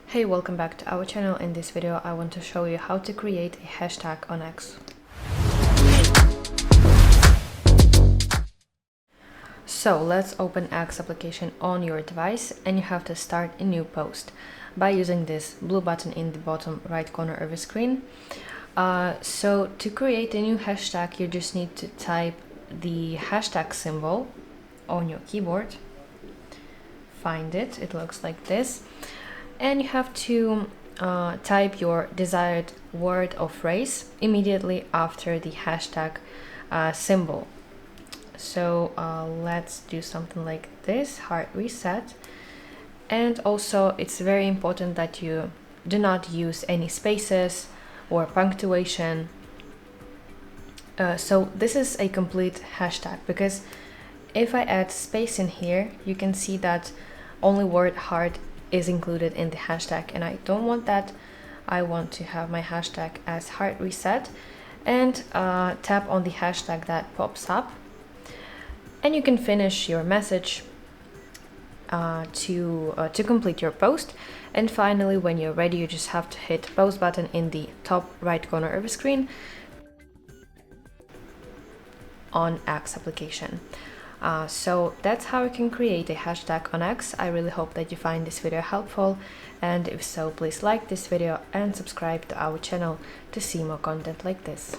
Hey, welcome back to our channel. In this video I want to show you how to create a hashtag on X. So let's open X application on your device, and you have to start a new post by using this blue button in the bottom right corner of the screen. So to create a new hashtag, you just need to type the hashtag symbol on your keyboard. Find it, it looks like this. And you have to type your desired word or phrase immediately after the hashtag symbol. So let's do something like this, hard reset. And also it's very important that you do not use any spaces or punctuation. So this is a complete hashtag, because if I add space in here, you can see that only word hard is included in the hashtag, and I don't want that. I want to have my hashtag as hard reset, and tap on the hashtag that pops up, and you can finish your message to complete your post. And finally, when you're ready, you just have to hit post button in the top right corner of the screen on X application. So that's how you can create a hashtag on X. I really hope that you find this video helpful, and if so, please like this video and subscribe to our channel to see more content like this.